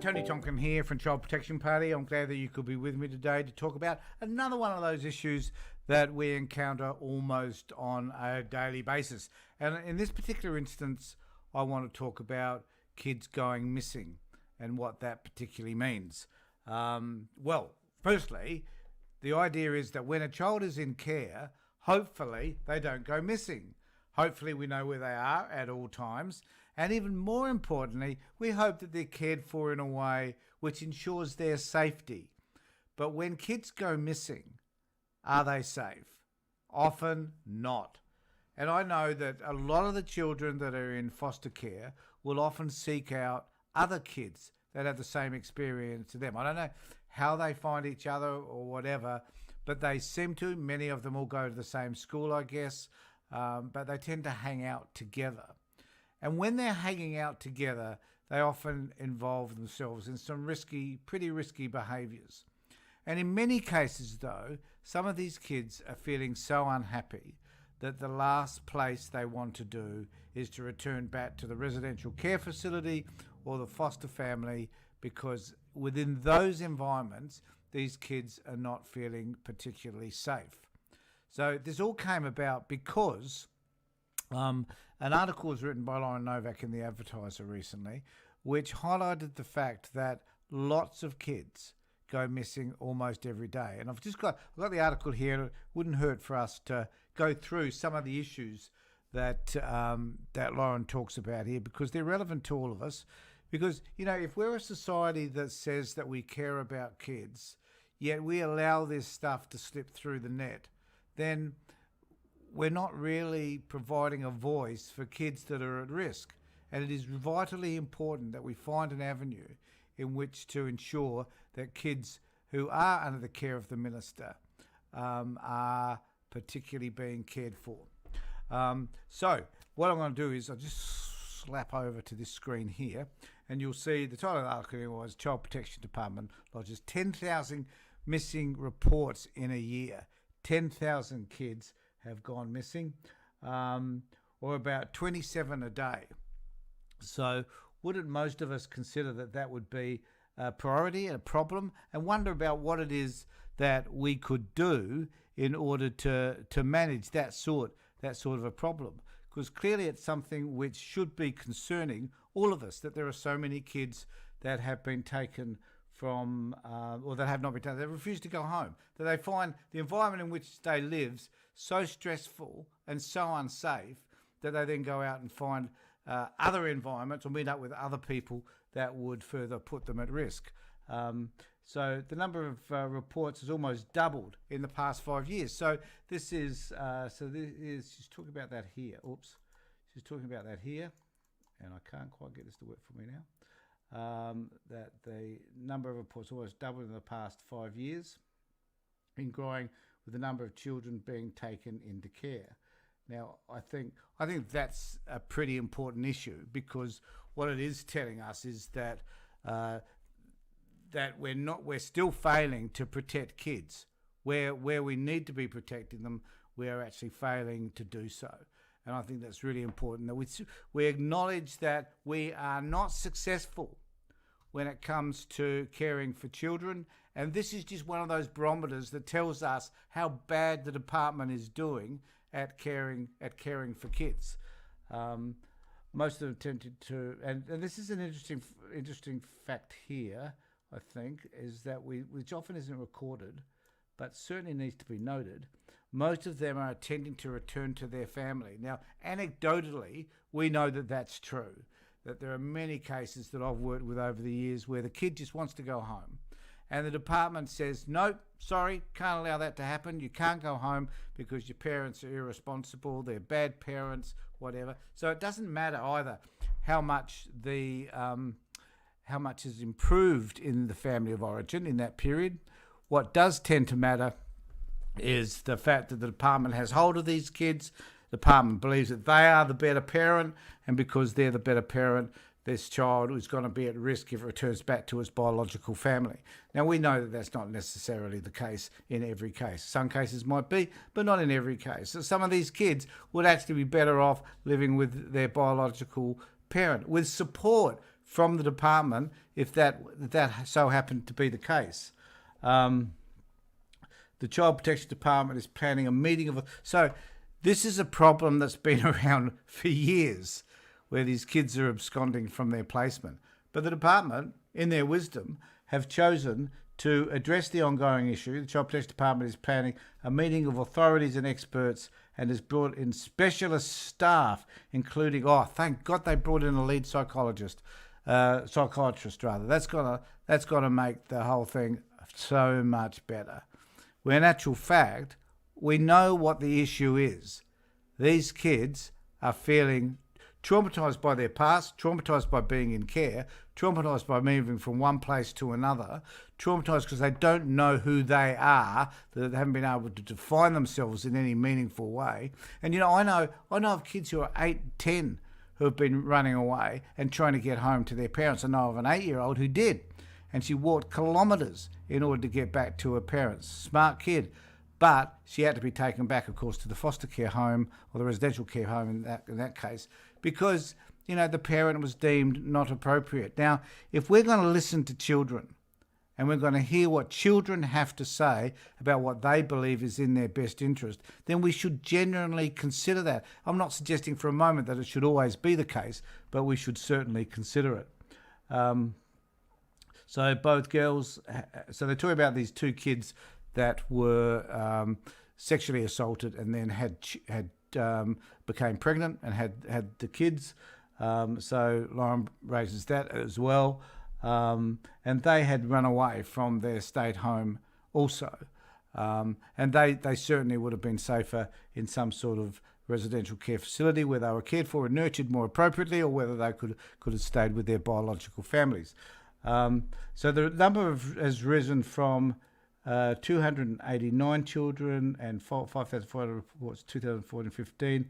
Tony Tonkin here from Child Protection Party. I'm glad that you could be with me today to talk about another one of those issues that we encounter almost on a daily basis. And in this particular instance, I want to talk about kids going missing and what that particularly means. Well, firstly, the idea is that when a child is in care, hopefully they don't go missing. Hopefully we know where they are at all times. And even more importantly, we hope that they're cared for in a way which ensures their safety. But when kids go missing, are they safe? Often not. And I know that a lot of the children that are in foster care will often seek out other kids that have the same experience to them. I don't know how they find each other or whatever, but they seem to. Many of them all go to the same school, I guess, but they tend to hang out together. And when they're hanging out together, they often involve themselves in some pretty risky behaviours. And in many cases, though, some of these kids are feeling so unhappy that the last place they want to do is to return back to the residential care facility or the foster family, because within those environments, these kids are not feeling particularly safe. So this all came about because an article was written by Lauren Novak in The Advertiser recently, which highlighted the fact that lots of kids go missing almost every day. And I've got the article here, and it wouldn't hurt for us to go through some of the issues that Lauren talks about here, because they're relevant to all of us. Because, you know, if we're a society that says that we care about kids, yet we allow this stuff to slip through the net, then we're not really providing a voice for kids that are at risk. And it is vitally important that we find an avenue in which to ensure that kids who are under the care of the minister are particularly being cared for. So what I'm going to do is I'll just slap over to this screen here, and you'll see the title of the article was Child Protection Department lodges 10,000 missing reports in a year. 10,000 kids have gone missing, or about 27 a day. So wouldn't most of us consider that that would be a priority, a problem, and wonder about what it is that we could do in order to manage that sort of a problem? Because clearly it's something which should be concerning all of us, that there are so many kids that have been taken from, or that have not been taken, they refuse to go home, that they find the environment in which they live so stressful and so unsafe that they then go out and find other environments or meet up with other people that would further put them at risk. So the number of reports has almost doubled in the past 5 years. So this is, she's talking about that here. Oops. She's talking about that here. And I can't quite get this to work for me now. That the number of reports almost doubled in the past 5 years, been growing with the number of children being taken into care. Now, I think that's a pretty important issue, because what it is telling us is that that we're still failing to protect kids. Where we need to be protecting them, we are actually failing to do so. And I think that's really important, that we acknowledge that we are not successful when it comes to caring for children. And this is just one of those barometers that tells us how bad the department is doing at caring for kids. Most of them tended to, and this is an interesting fact here, I think, is that which often isn't recorded, but certainly needs to be noted. Most of them are attempting to return to their family. Now, anecdotally, we know that that's true, that there are many cases that I've worked with over the years where the kid just wants to go home. And the department says, nope, sorry, can't allow that to happen. You can't go home because your parents are irresponsible, they're bad parents, whatever. So it doesn't matter either how much is improved in the family of origin in that period. What does tend to matter is the fact that the department has hold of these kids. The department believes that they are the better parent, and because they're the better parent, this child is going to be at risk if it returns back to its biological family. Now, we know that that's not necessarily the case in every case. Some cases might be, but not in every case. So some of these kids would actually be better off living with their biological parent, with support from the department if that so happened to be the case. The Child Protection Department is planning a meeting of... So this is a problem that's been around for years, where these kids are absconding from their placement. But the department, in their wisdom, have chosen to address the ongoing issue. The Child Protection Department is planning a meeting of authorities and experts and has brought in specialist staff, including... Oh, thank God they brought in a lead psychiatrist. That's gonna make the whole thing so much better. Where in actual fact, we know what the issue is. These kids are feeling traumatised by their past, traumatised by being in care, traumatised by moving from one place to another, traumatised because they don't know who they are, that they haven't been able to define themselves in any meaningful way. And I know of kids who are 8, 10 who have been running away and trying to get home to their parents. I know of an 8-year-old who did. And she walked kilometres in order to get back to her parents. Smart kid. But she had to be taken back, of course, to the foster care home or the residential care home in that case, because, the parent was deemed not appropriate. Now, if we're going to listen to children and we're going to hear what children have to say about what they believe is in their best interest, then we should genuinely consider that. I'm not suggesting for a moment that it should always be the case, but we should certainly consider it. So both girls, so they're talking about these two kids that were sexually assaulted and then became pregnant and had the kids. So Lauren raises that as well. And they had run away from their state home also. And they certainly would have been safer in some sort of residential care facility where they were cared for and nurtured more appropriately, or whether they could have stayed with their biological families. So the number has risen from 289 children and 5,400 reports 2014-15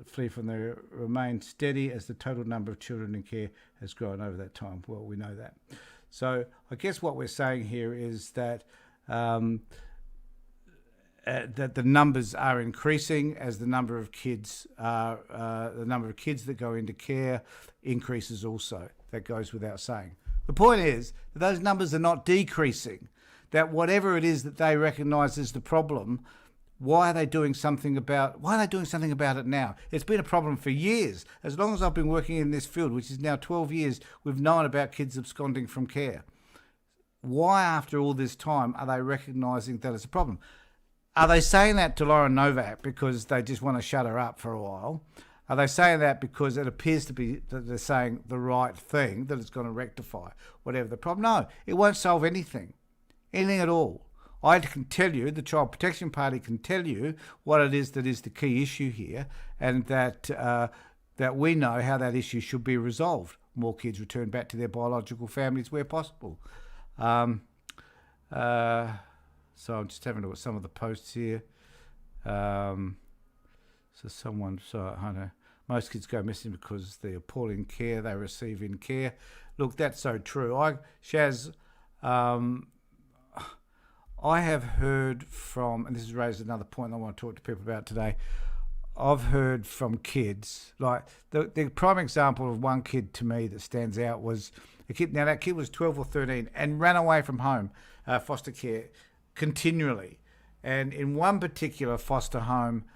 flee from there remain steady as the total number of children in care has grown over that time. Well, we know that. So I guess what we're saying here is that that the numbers are increasing as the number of kids that go into care increases also. That goes without saying. The point is that those numbers are not decreasing, that whatever it is that they recognise as the problem, why are they doing something about it now? It's been a problem for years. As long as I've been working in this field, which is now 12 years, we've known about kids absconding from care. Why, after all this time, are they recognising that it's a problem? Are they saying that to Lauren Novak because they just want to shut her up for a while? Are they saying that because it appears to be that they're saying the right thing, that it's going to rectify whatever the problem? No, it won't solve anything at all. I can tell you, the Child Protection Party can tell you what it is that is the key issue here, and that we know how that issue should be resolved. More kids return back to their biological families where possible. So I'm just having a look at some of the posts here. I know. Most kids go missing because the appalling care they receive in care. Look, that's so true. Shaz, I have heard from, and this has raised another point I want to talk to people about today. I've heard from kids, like the prime example of one kid to me that stands out was a kid. Now that kid was 12 or 13 and ran away from home, foster care, continually. And in one particular foster home,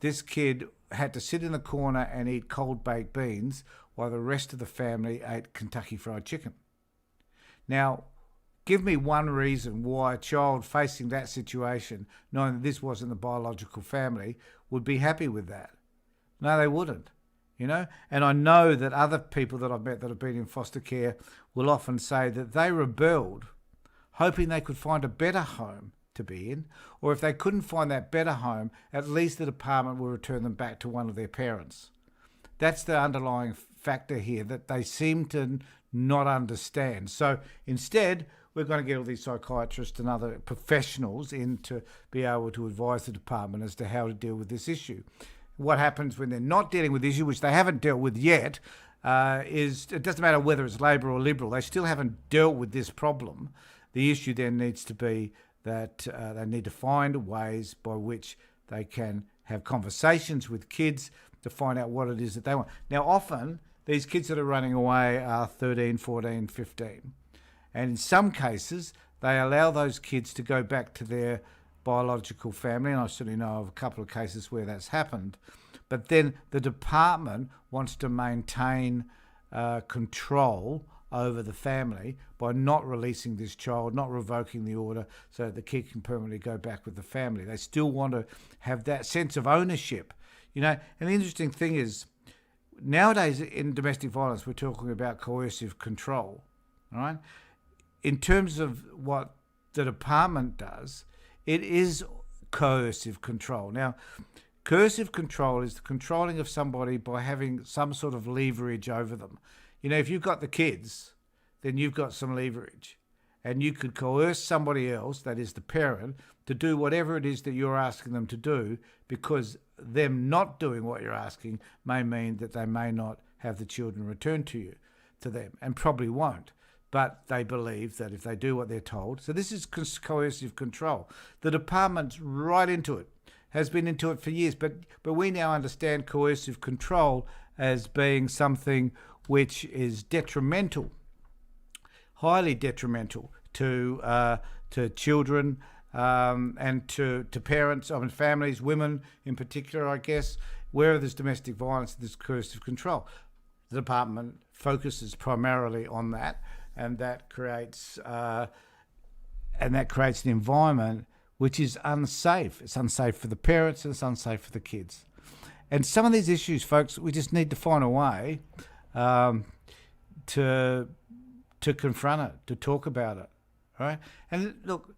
this kid had to sit in the corner and eat cold baked beans while the rest of the family ate Kentucky Fried Chicken. Now, give me one reason why a child facing that situation, knowing that this wasn't the biological family, would be happy with that. No, they wouldn't, And I know that other people that I've met that have been in foster care will often say that they rebelled, hoping they could find a better home to be in, or if they couldn't find that better home, at least the department will return them back to one of their parents. That's the underlying factor here that they seem to not understand. So instead, we're going to get all these psychiatrists and other professionals in to be able to advise the department as to how to deal with this issue. What happens when they're not dealing with the issue, which they haven't dealt with yet, is it doesn't matter whether it's Labor or Liberal, they still haven't dealt with this problem. The issue then needs to be that they need to find ways by which they can have conversations with kids to find out what it is that they want. Now, often these kids that are running away are 13, 14, 15. And in some cases, they allow those kids to go back to their biological family, and I certainly know of a couple of cases where that's happened. But then the department wants to maintain control over the family by not releasing this child, not revoking the order so that the kid can permanently go back with the family. They still want to have that sense of ownership. And the interesting thing is, nowadays in domestic violence, we're talking about coercive control, right? In terms of what the department does, it is coercive control. Now, coercive control is the controlling of somebody by having some sort of leverage over them. If you've got the kids, then you've got some leverage. And you could coerce somebody else, that is the parent, to do whatever it is that you're asking them to do, because them not doing what you're asking may mean that they may not have the children returned to them, and probably won't. But they believe that if they do what they're told. So this is coercive control. The department's right into it, has been into it for years. But we now understand coercive control as being something which is detrimental, highly detrimental to children and to parents, families, women in particular, I guess. Where there's domestic violence, there's coercive control. The department focuses primarily on that. And that creates an environment which is unsafe. It's unsafe for the parents and it's unsafe for the kids. And some of these issues, folks, we just need to find a way to confront it, to talk about it, right? And look,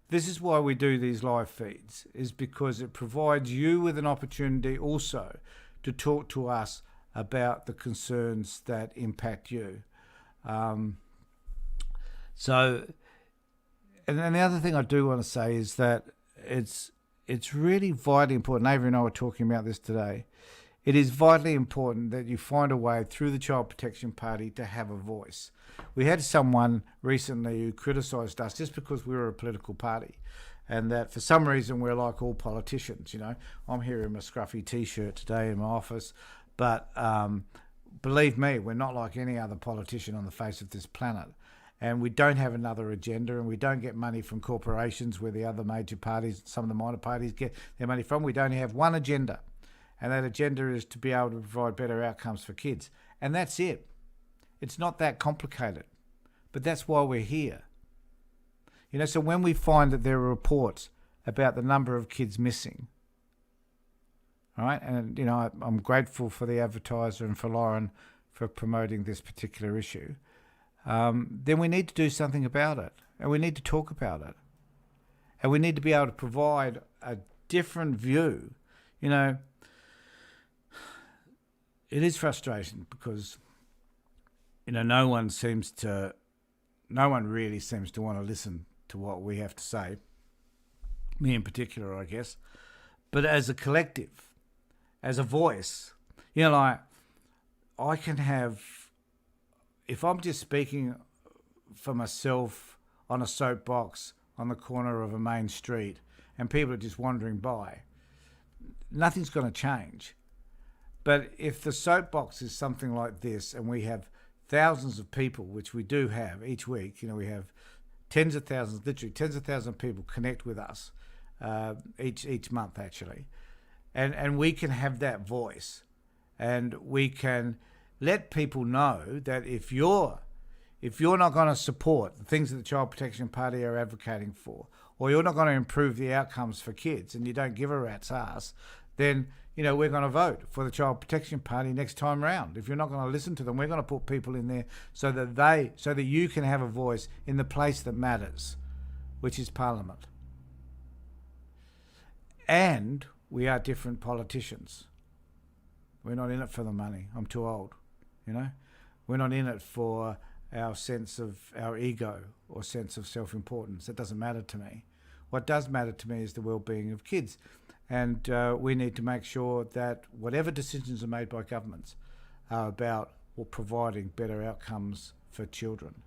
this is why we do these live feeds, is because it provides you with an opportunity also to talk to us about the concerns that impact you. So, and the other thing I do want to say is that it's really vitally important. Avery and I were talking about this today. It is vitally important that you find a way through the Child Protection Party to have a voice. We had someone recently who criticised us just because we were a political party, and that for some reason we're like all politicians. I'm here in my scruffy T-shirt today in my office, but believe me, we're not like any other politician on the face of this planet. And we don't have another agenda, and we don't get money from corporations where the other major parties, some of the minor parties, get their money from. We don't have one agenda, and that agenda is to be able to provide better outcomes for kids. And that's it. It's not that complicated, but that's why we're here. So when we find that there are reports about the number of kids missing, all right, and I'm grateful for the Advertiser and for Lauren for promoting this particular issue. Then we need to do something about it, and we need to talk about it, and we need to be able to provide a different view. It is frustrating because no one really seems to want to listen to what we have to say, me in particular, I guess. But as a collective, as a voice, I can have. If I'm just speaking for myself on a soapbox on the corner of a main street and people are just wandering by, nothing's going to change. But if the soapbox is something like this and we have thousands of people, which we do have each week, we have tens of thousands, literally tens of thousands of people connect with us each month actually, and we can have that voice, and we can let people know that if you're not going to support the things that the Child Protection Party are advocating for, or you're not going to improve the outcomes for kids, and you don't give a rat's ass, then we're going to vote for the Child Protection Party next time round. If you're not going to listen to them, we're going to put people in there so that you can have a voice in the place that matters, which is Parliament. And we are different politicians. We're not in it for the money. I'm too old. We're not in it for our sense of our ego or sense of self-importance. That doesn't matter to me. What does matter to me is the well-being of kids. And we need to make sure that whatever decisions are made by governments are about providing better outcomes for children.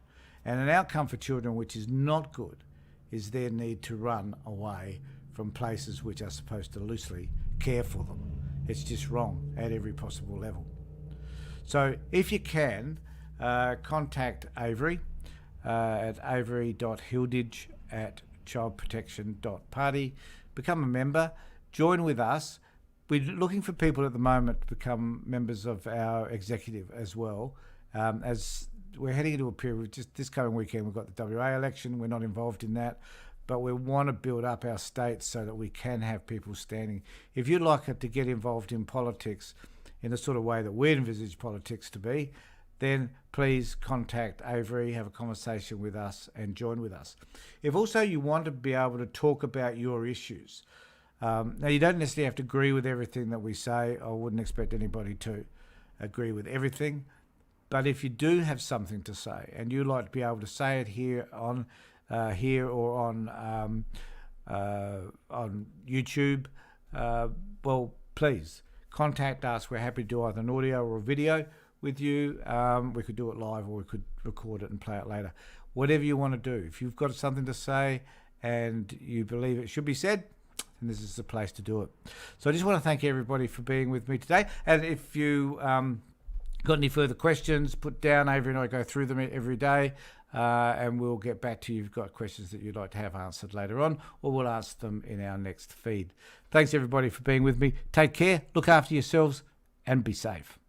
And an outcome for children which is not good is their need to run away from places which are supposed to loosely care for them. It's just wrong at every possible level. So if you can, contact Avery at avery.hilditch@childprotection.party. Become a member. Join with us. We're looking for people at the moment to become members of our executive as well. As we're heading into a period, just this coming weekend, we've got the WA election. We're not involved in that, but we want to build up our state so that we can have people standing. If you'd like to get involved in politics in the sort of way that we envisage politics to be, then please contact Avery, have a conversation with us and join with us. If also you want to be able to talk about your issues, now you don't necessarily have to agree with everything that we say. I wouldn't expect anybody to agree with everything. But if you do have something to say and you'd like to be able to say it here or on YouTube, well, please contact us. We're happy to do either an audio or a video with you. We could do it live or we could record it and play it later. Whatever you want to do. If you've got something to say and you believe it should be said, then this is the place to do it. So I just want to thank everybody for being with me today. And if you got any further questions, put down. Avery and I go through them every day, and we'll get back to you if you've got questions that you'd like to have answered later on, or we'll answer them in our next feed. Thanks, everybody, for being with me. Take care, look after yourselves, and be safe.